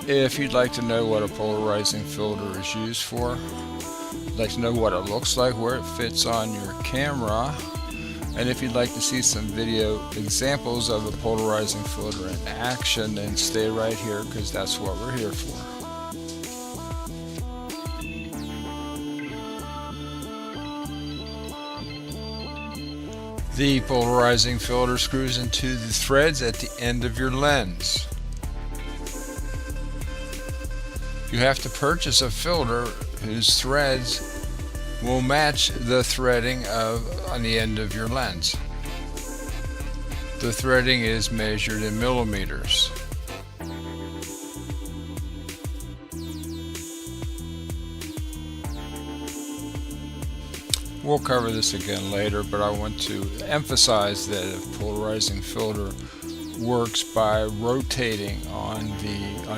If you'd like to know what a polarizing filter is used for, you'd like to know what it looks like, where it fits on your camera, and if you'd like to see some video examples of a polarizing filter in action, then stay right here because that's what we're here for. The polarizing filter screws into the threads at the end of your lens. You have to purchase a filter whose threads will match the threading on the end of your lens. The threading is measured in millimeters. We'll cover this again later, but I want to emphasize that a polarizing filter works by rotating on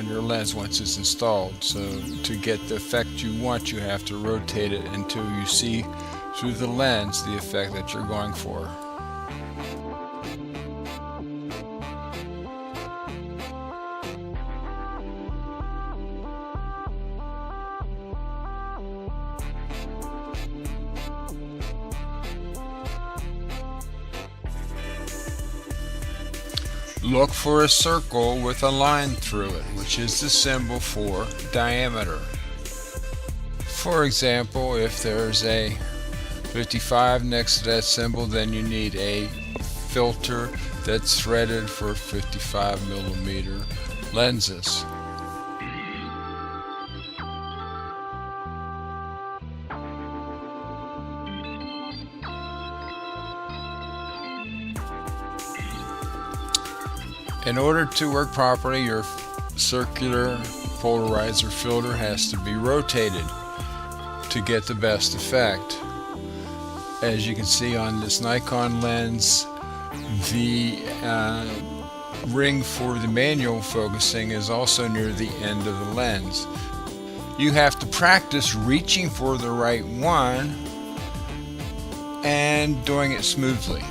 your lens once it's installed. So to get the effect you want, you have to rotate it until you see through the lens the effect that you're going for. Look for a circle with a line through it, which is the symbol for diameter. For example, if there's a 55 next to that symbol, then you need a filter that's threaded for 55 millimeter lenses. In order to work properly, your circular polarizer filter has to be rotated to get the best effect. As you can see on this Nikon lens, the ring for the manual focusing is also near the end of the lens. You have to practice reaching for the right one and doing it smoothly.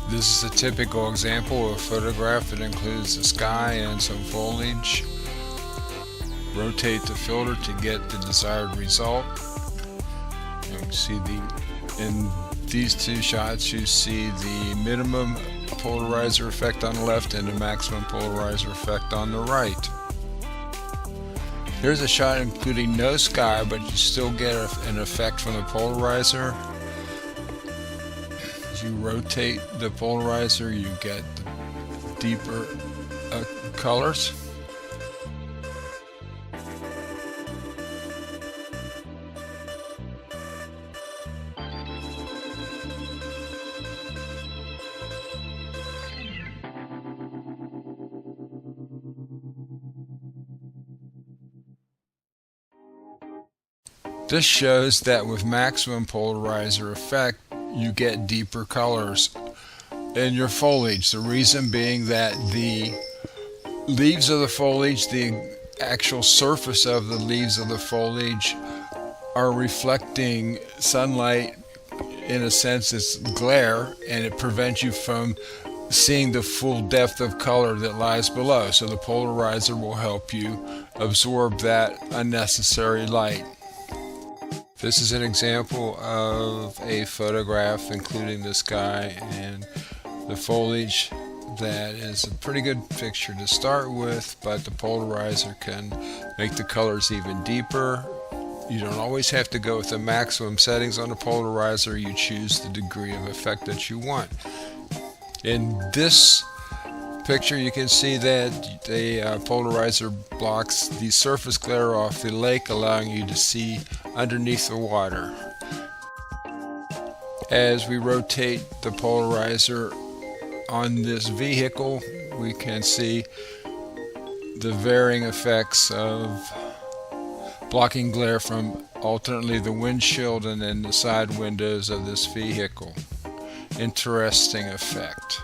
This is a typical example of a photograph that includes the sky and some foliage. Rotate the filter to get the desired result. You can see in these two shots you see the minimum polarizer effect on the left and the maximum polarizer effect on the right. Here's a shot including no sky, but you still get an effect from the polarizer. As you rotate the polarizer, you get deeper colors. This shows that with maximum polarizer effect, you get deeper colors in your foliage. The reason being that the leaves of the foliage, the actual surface of the leaves of the foliage, are reflecting sunlight. In a sense, it's glare, and it prevents you from seeing the full depth of color that lies below. So the polarizer will help you absorb that unnecessary light. This is an example of a photograph including the sky and the foliage that is a pretty good picture to start with, but the polarizer can make the colors even deeper. You don't always have to go with the maximum settings on the polarizer. You choose the degree of effect that you want. In this picture you can see that the polarizer blocks the surface glare off the lake, allowing you to see underneath the water. As we rotate the polarizer on this vehicle, we can see the varying effects of blocking glare from alternately the windshield and then the side windows of this vehicle. Interesting effect.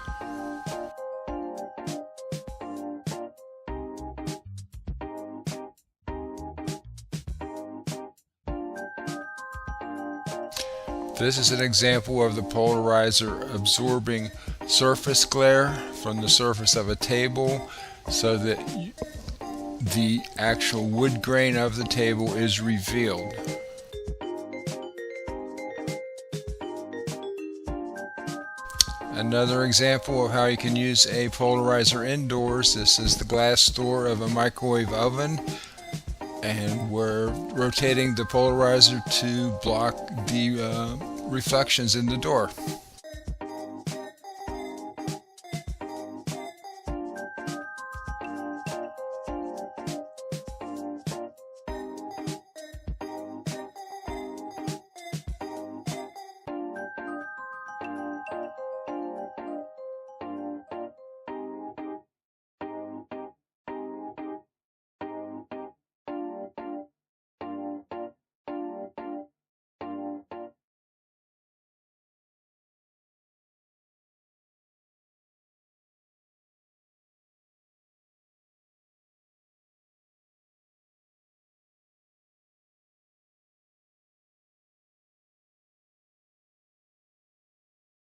This is an example of the polarizer absorbing surface glare from the surface of a table so that the actual wood grain of the table is revealed. Another example of how you can use a polarizer indoors. This is the glass door of a microwave oven, and we're rotating the polarizer to block the reflections in the door.